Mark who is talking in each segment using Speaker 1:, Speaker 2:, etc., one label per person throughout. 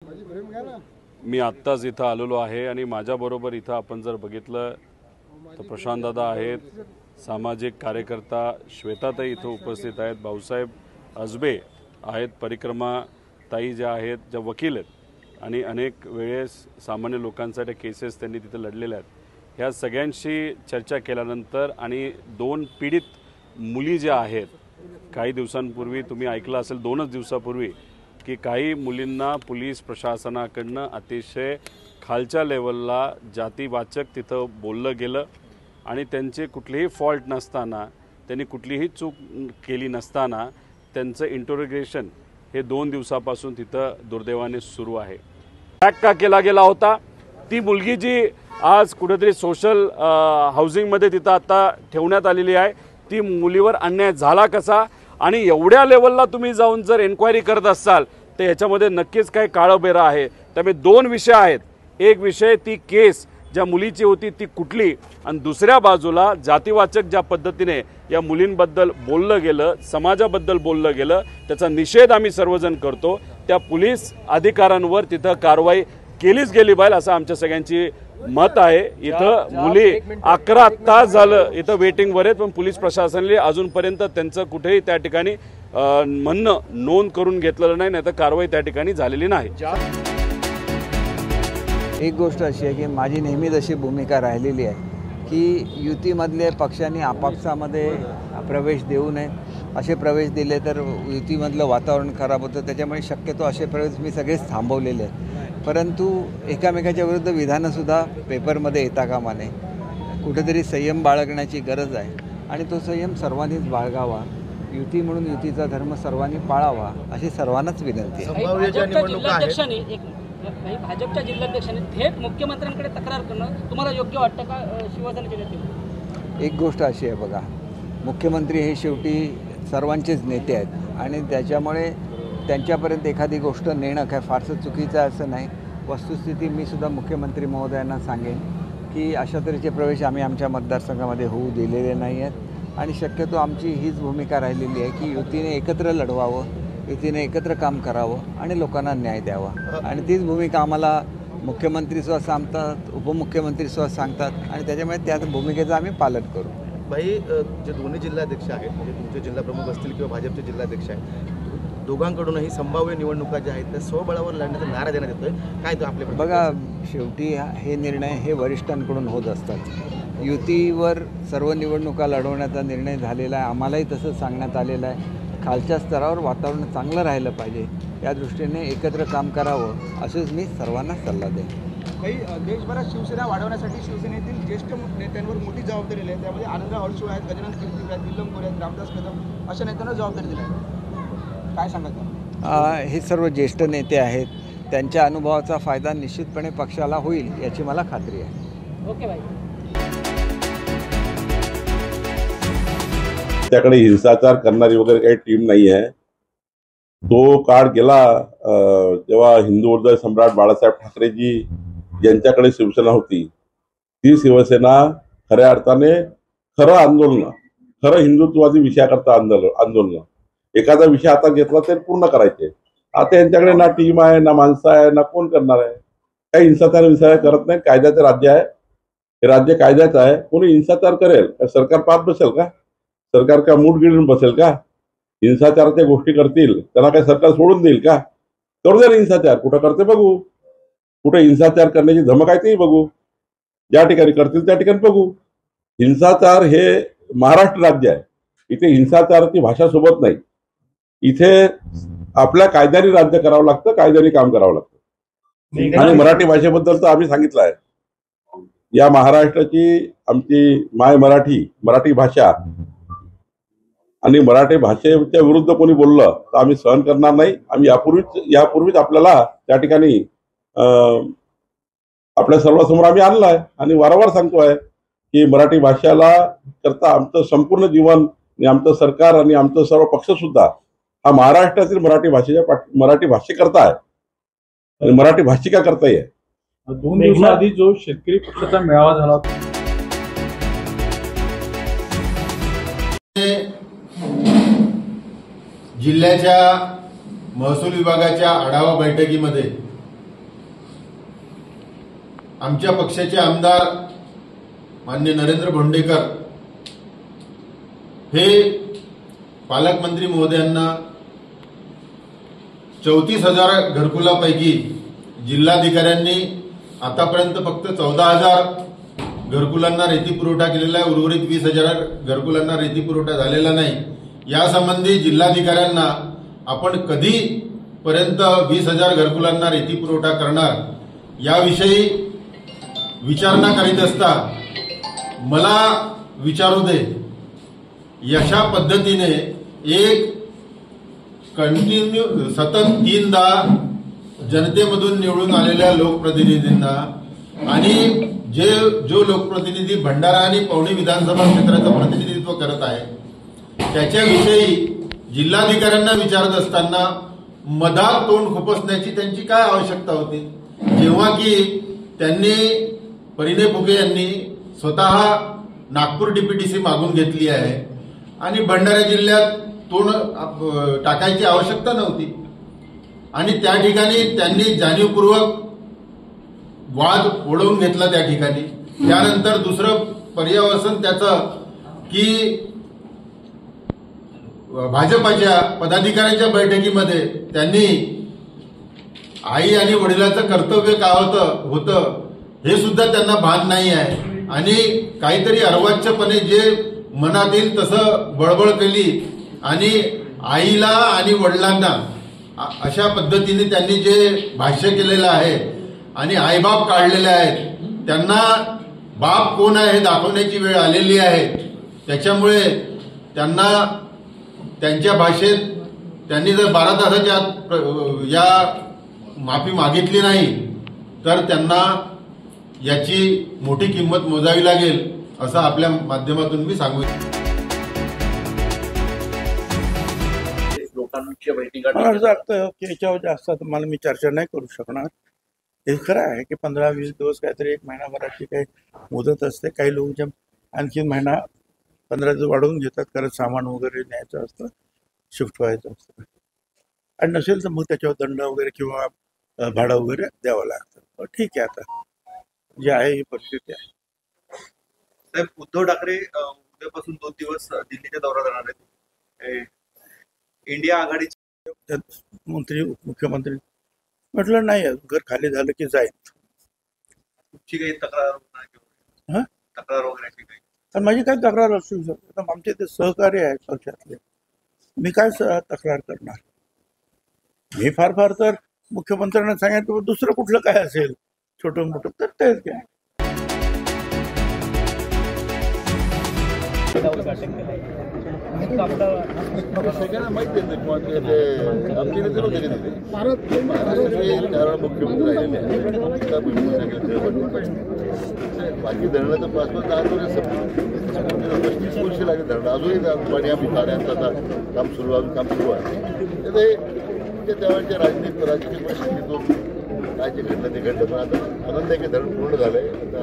Speaker 1: मी आत्ताच इथं आलेलो आहे आणि माझ्याबरोबर इथं आपण जर बघितलं तर प्रशांत दादा आहेत, सामाजिक कार्यकर्ता श्वेताताई इथं उपस्थित आहेत, भाऊसाहेब अजबे आहेत, परिक्रमा ताई ज्या आहेत, ज्या वकील आहेत आणि अनेक वेळेस सामान्य लोकांसाठी केसेस त्यांनी तिथे लढलेल्या आहेत। ह्या सगळ्यांशी चर्चा केल्यानंतर आणि दोन पीडित मुली ज्या आहेत, काही दिवसांपूर्वी तुम्ही ऐकलं असेल, 2च दिवसापूर्वी की काही मुलींना पोलीस प्रशासनाकडनं अतिशय खालच्या लेवलला जातीवाचक तिथं बोललं गेलं आणि त्यांचे कुठलेही फॉल्ट नसताना, त्यांनी कुठलीही चूक केली नसताना त्यांचं इंटरोगेशन हे 2 दिवसापासून तिथं दुर्दैवाने सुरू आहे। अटॅक का केला गेला होता, ती मुलगी जी आज कुठेतरी सोशल हाऊसिंगमध्ये तिथं आता ठेवण्यात आलेली आहे, ती मुलीवर अन्याय झाला कसा आणि एवढ्या लेवलला तुम्ही जाऊन जर एन्क्वायरी करत असाल तर याच्यामध्ये नक्कीच काही काळबेरा आहे। त्यामुळे 2 विषय आहेत, एक विषय ती केस ज्या मुलीची होती ती कुठली आणि दुसऱ्या बाजूला जातीवाचक ज्या पद्धतीने या मुलींबद्दल बोललं गेलं, समाजाबद्दल बोललं गेलं, त्याचा निषेध आम्ही सर्वजण करतो। त्या पोलीस अधिकाऱ्यांवर तिथं कारवाई केलीच गेली पाहिजे असं आमच्या सगळ्यांची मत आहे। इथं मुली 11 तास झालं इथं वेटिंगवर आहेत, पण पोलीस प्रशासनाने अजूनपर्यंत त्यांचं कुठेही त्या ठिकाणी म्हणणं नोंद करून घेतलेलं नाही, नाही तर कारवाई त्या ठिकाणी झालेली नाही।
Speaker 2: एक गोष्ट अशी आहे की माझी नेहमीच अशी भूमिका राहिलेली आहे की युतीमधले पक्षांनी आपापसामध्ये प्रवेश देऊ नये, असे प्रवेश दिले तर युतीमधलं वातावरण खराब होतं, त्याच्यामुळे शक्यतो असे प्रवेश मी सगळेच थांबवलेले आहेत। परंतु एकामेकाच्या विरुद्ध विधानंसुद्धा पेपरमध्ये येता कामा नये, कुठेतरी संयम बाळगण्याची गरज आहे आणि तो संयम सर्वांनीच बाळगावा, युती म्हणून युतीचा धर्म सर्वांनी पाळावा अशी सर्वांनाच विनंती आहे।
Speaker 3: भाजपच्या जिल्हाध्यक्षांनी थेट मुख्यमंत्र्यांकडे तक्रार करणं तुम्हाला योग्य वाटतं का शिवसेनेच्या नेत्यांनी?
Speaker 2: एक गोष्ट अशी आहे बघा, मुख्यमंत्री हे शेवटी सर्वांचेच नेते आहेत आणि त्याच्यामुळे त्यांच्यापर्यंत एखादी गोष्ट नेणं काय फारसं चुकीचं असं नाही। वस्तुस्थिती मी सुद्धा मुख्यमंत्री महोदयांना सांगेन की अशा तऱ्हेचे प्रवेश आम्ही आमच्या मतदारसंघामध्ये होऊ दिलेले नाही आहेत आणि शक्यतो आमची हीच भूमिका राहिलेली आहे की युतीने एकत्र लढवावं, युतीने एकत्र काम करावं आणि लोकांना न्याय द्यावा आणि तीच भूमिका आम्हाला मुख्यमंत्रीसुद्धा सांगतात, उपमुख्यमंत्रीसुद्धा सांगतात आणि त्याच्यामुळे त्या भूमिकेचं आम्ही पालन करू।
Speaker 4: भाई, जे दोन्ही जिल्हाध्यक्ष आहेत, म्हणजे तुमचे जिल्हाप्रमुख असतील किंवा भाजपचे जिल्हाध्यक्ष आहेत, दोघांकडूनही संभाव्य निवडणुका ज्या आहेत त्या स्वबळावर लढण्याचा नारा देण्यात येतोय, काय तो आपल्या
Speaker 2: बघा, शेवटी हे निर्णय हे वरिष्ठांकडून होत असतात। युतीवर सर्व निवडणुका लढवण्याचा निर्णय झालेला आहे, आम्हालाही तसंच सांगण्यात आलेलं आहे। खालच्या स्तरावर वातावरण चांगलं राहिलं पाहिजे, या दृष्टीने एकत्र काम करावं असंच मी सर्वांना सल्ला देईन।
Speaker 5: काही देशभरात शिवसेना वाढवण्यासाठी शिवसेनेतील ज्येष्ठ नेत्यांवर मोठी जबाबदारी दिली आहे, त्यामध्ये आनंदराव अडसूळ आहेत, गजानन कीर्तिकर आहेत, निलम गोरे आहेत, रामदास कदम अशा नेत्यांना जबाबदारी दिली आहे, काय सांगायचं?
Speaker 2: हे सर्व ज्येष्ठ नेते आहेत, त्यांच्या अनुभवाचा फायदा निश्चितपणे पक्षाला होईल याची मला खात्री आहे।
Speaker 3: ओके भाई।
Speaker 6: त्याकडे हिंसाचार करणारी वगैरे काही टीम नाही आहे। तो काळ गेला जेव्हा हिंदू हृदय सम्राट बाळासाहेब ठाकरेजी यांच्याकडे शिवसेना होती, ती शिवसेना खऱ्या अर्थाने खरं आंदोलन, खरं हिंदुत्ववादी विषयाकरता आंदोलन, एखादा विषय आता घेतला तर पूर्ण करायचे। आता यांच्याकडे ना टीम आहे, ना माणसं आहे, ना कोण करणार आहे, काही हिंसाचार विषय करत नाही। कायद्याचं राज्य आहे, हे राज्य कायद्याचं आहे, कोणी हिंसाचार करेल सरकार पाहत बसेल का? सरकार का मूठ गिळून बसेल का? हिंसाचाराच्या गोष्टी करतील त्यांना काय सरकार सोडून देईल का? करू द्या हिंसाचार, कुठं करते बघू, कुठे हिंसाचार करण्याची धमक आहे तेही बघू, ज्या ठिकाणी करतील त्या ठिकाणी बघू। हिंसाचार हे महाराष्ट्र राज्य आहे, इथे हिंसाचाराची भाषा सोबत नाही, इथे आपल्या कायद्याने राज्य करावं लागतं, कायद्याने काम करावं लागतं। आणि मराठी भाषेबद्दल तर आम्ही सांगितलं आहे, या महाराष्ट्राची आमची माय मराठी भाषा आणि मराठी भाषेच्या विरुद्ध कोणी बोललं तर आम्ही सहन करणार नाही। आम्ही यापूर्वीच आपल्याला त्या ठिकाणी आपल्या सर्वांसमोर आम्ही आणलं आहे आणि वारंवार सांगतोय की मराठी भाषेला करता आमचं संपूर्ण जीवन आणि आमचं सरकार आणि आमचं सर्व पक्ष सुद्धा हा महाराष्ट्रातील मराठी भाषेकरता आहे आणि मराठी भाषिका करताही आहे।
Speaker 7: 2 दिवसाआधी जो शेतकरी पक्षाचा मेळावा झाला
Speaker 8: जिल्ह्याच्या महसूल विभागाच्या आढावा बैठकीमध्ये आमच्या पक्षाचे आमदार माननीय नरेंद्र भोंडेकर हे पालकमंत्री महोदयांना 34,000 घरकुलापैकी जिल्हाधिकाऱ्यांनी आतापर्यंत फक्त 14,000 घरकुलांना रेती पुरवठा केलेला आहे. उर्वरित 20,000 घरकुलांना रेती पुरवठा झालेला नाही. यासंबंधी जिल्हाधिकाऱ्यांना आपण कधीपर्यंत 20,000 घरकुलांना रेती पुरवठा करणार याविषयी विचारणा करीत असता मला विचारू दे. अशा पद्धतीने एक कंटिन्यू सतत 3दा जनतेमधून निवडून आलेल्या लोकप्रतिनिधींना आणि जो लोकप्रतिनिधी भंडारा आणि पवनी विधानसभा क्षेत्राचं प्रतिनिधित्व करत आहे त्याच्याविषयी जिल्हाधिकाऱ्यांना विचारत असताना मधात तोंड खुपसण्याची त्यांची काय आवश्यकता होती, जेव्हा की त्यांनी परिणय फुके यांनी स्वतः नागपूर डीपीटीसी मागून घेतली आहे आणि भंडारा जिल्ह्यात तोंड टाकायची आवश्यकता नव्हती आणि त्या ठिकाणी त्यांनी जाणीवपूर्वक वाद ओढवून घेतला. त्या ठिकाणी त्यानंतर दुसरं पर्यावसन त्याचं की भाजपाच्या पदाधिकाऱ्यांच्या बैठकीमध्ये त्यांनी आई आणि वडिलाचं कर्तव्य काय होतं हे सुद्धा त्यांना भान नाही आहे आणि काहीतरी अर्वाच्यपणे जे मनात येईल तसं बळबळ केली आणि आईला आणि वडिलांना अशा पद्धतीने त्यांनी जे भाष्य केलेलं आहे आणि आईबाप काढलेले आहेत त्यांना बाप कोण आहे हे दाखवण्याची वेळ आलेली आहे. त्याच्यामुळे त्यांना त्यांच्या भाषेत त्यांनी जर 12 तासाच्या आत या माफी मागितली नाही तर त्यांना याची मोठी किंमत मोजावी लागेल असं आपल्या माध्यमातून मी सांगू इच्छितो.
Speaker 9: मला असं वाटतं की याच्यावर जास्त मला मी चर्चा नाही करू शकणार. हे खरं आहे की 15-20 दिवस काहीतरी 1 महिनाभराची काही मुदत असते. काही लोक आणखी महिना 15 दिवस वाढवून घेतात कारण सामान वगैरे न्यायचं असतं, शिफ्ट व्हायचं असतं आणि नसेल तर मग त्याच्यावर दंड वगैरे किंवा भाडं वगैरे द्यावं लागतं. ठीक आहे, आता जे आहे ही परिस्थिती आहे.
Speaker 4: साहेब, उद्धव ठाकरे उद्यापासून 2 दिवस दिल्लीच्या दौरा करणार आहेत. इंडिया आघाडीचे
Speaker 9: मंत्री मुख्यमंत्री म्हटलं नाही घर खाली झालं की जाईल.
Speaker 4: तुमची काही तक्रार वगैरे काही?
Speaker 9: तर माझी काय तक्रार असू शकते. आमचे ते सहकारी आहेत पक्षातले, मी काय तक्रार करणार. मी फार तर मुख्यमंत्र्यांना सांगितलं दुसरं कुठलं काय असेल छोटं मोठं तर तेच काय.
Speaker 10: सगळ्यांना माहिती आहे आमच्या नेते नव्हते कारण मुख्यमंत्री राहिलेले बाकी धरणाचं 5-10 वर्ष 35 वर्ष लागेल धरण अजूनही पाणी आम्ही काढ्यांचं आता काम सुरू आहे. ते तेव्हाच्या राजकीय परिस्थितीतून काय जे घडलं ते घडलं. पण आता आनंद आहे की धरण पूर्ण झालंय. आता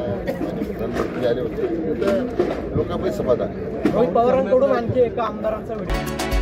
Speaker 10: प्रधानमंत्री आले होते तर लोकांमध्ये समाधान.
Speaker 3: पवारांकडून आणखी एका आमदारांचा व्हिडिओ